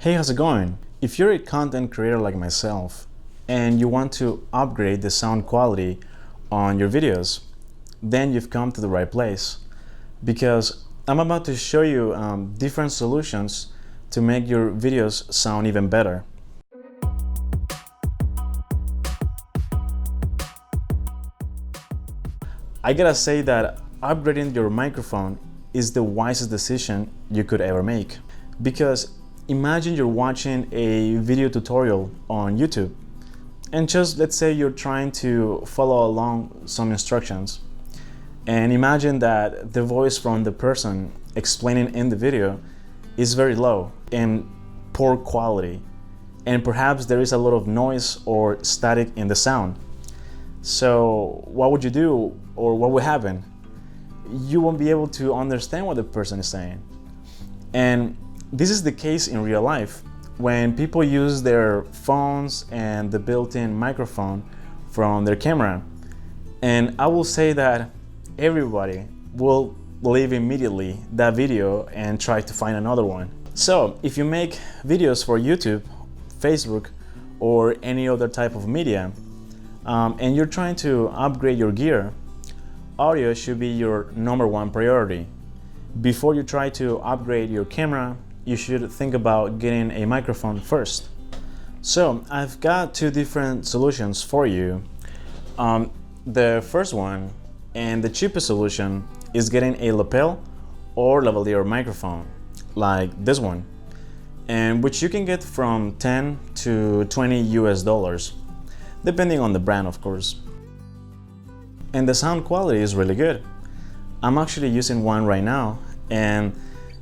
Hey, how's it going? If you're a content creator like myself and you want to upgrade the sound quality on your videos, then you've come to the right place, because I'm about to show you different solutions to make your videos sound even better. I gotta say that upgrading your microphone is the wisest decision you could ever make, because imagine you're watching a video tutorial on YouTube and just let's say you're trying to follow along some instructions, and imagine that the voice from the person explaining in the video is very low and poor quality, and perhaps there is a lot of noise or static in the sound. So what would you do, or what would happen? You won't be able to understand what the person is saying. And this is the case in real life when people use their phones and the built-in microphone from their camera. And I will say that everybody will leave immediately that video and try to find another one. So if you make videos for YouTube, Facebook, or any other type of media, and you're trying to upgrade your gear, audio should be your #1 priority. Before you try to upgrade your camera, you should think about getting a microphone first. So I've got two different solutions for you. The first one, and the cheapest solution, is getting a lapel or lavalier microphone like this one, and which you can get from 10 to 20 US dollars, depending on the brand, of course. And the sound quality is really good. I'm actually using one right now, and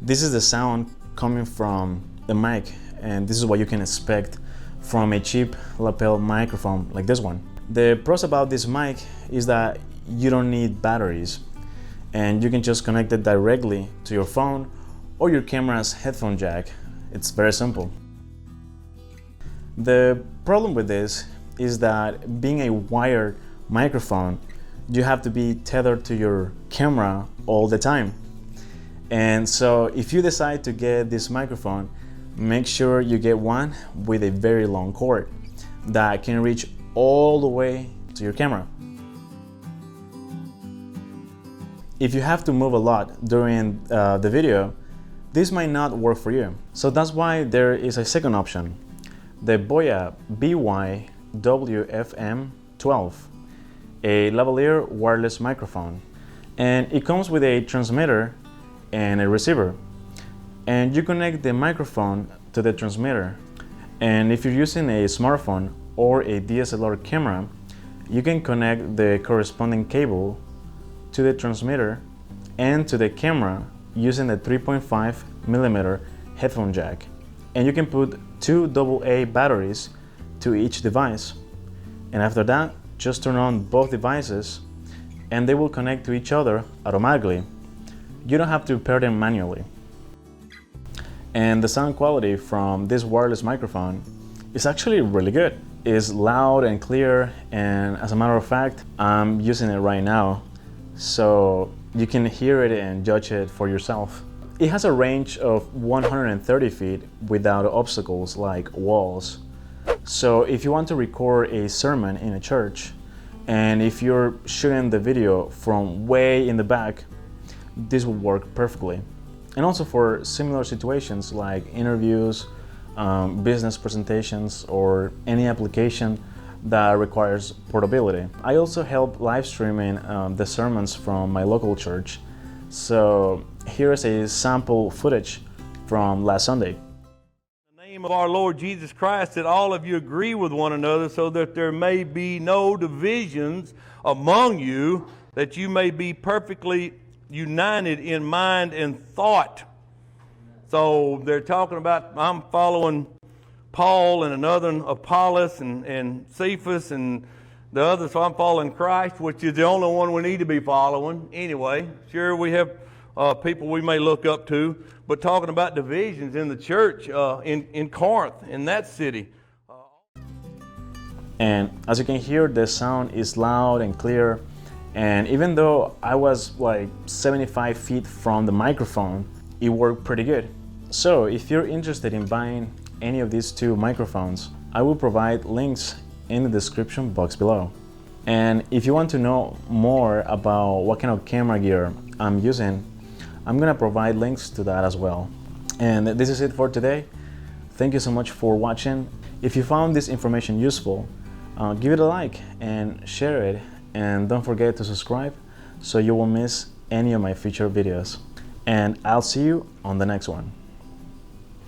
this is the sound coming from the mic, and this is what you can expect from a cheap lapel microphone like this one. The pros about this mic is that you don't need batteries, and you can just connect it directly to your phone or your camera's headphone jack. It's very simple. The problem with this is that being a wired microphone, you have to be tethered to your camera all the time. And so if you decide to get this microphone, make sure you get one with a very long cord that can reach all the way to your camera. If you have to move a lot during the video, this might not work for you. So that's why there is a second option, the Boya BY-WFM12, a lavalier wireless microphone. And it comes with a transmitter and a receiver, and you connect the microphone to the transmitter. And if you're using a smartphone or a DSLR camera, you can connect the corresponding cable to the transmitter and to the camera using the 3.5mm headphone jack. And you can put 2 AA batteries to each device, and after that just turn on both devices and they will connect to each other automatically. You don't have to pair them manually. And the sound quality from this wireless microphone is actually really good. It's loud and clear, and as a matter of fact, I'm using it right now, so you can hear it and judge it for yourself. It has a range of 130 feet without obstacles like walls. So if you want to record a sermon in a church, and if you're shooting the video from way in the back, this will work perfectly. And also for similar situations like interviews, business presentations, or any application that requires portability. I also help live streaming the sermons from my local church. So here is a sample footage from last Sunday. In the name of our Lord Jesus Christ, that all of you agree with one another, so that there may be no divisions among you, that you may be perfectly united in mind and thought. So they're talking about, I'm following Paul and another Apollos and Cephas and the other, so I'm following Christ, which is the only one we need to be following anyway. Sure, we have people we may look up to, but talking about divisions in the church in Corinth, in that city. And as you can hear, the sound is loud and clear. And even though I was like 75 feet from the microphone, it worked pretty good. So if you're interested in buying any of these two microphones, I will provide links in the description box below. And if you want to know more about what kind of camera gear I'm using, I'm gonna provide links to that as well. And this is it for today. Thank you so much for watching. If you found this information useful, give it a like and share it, and don't forget to subscribe so you won't miss any of my future videos. And I'll see you on the next one.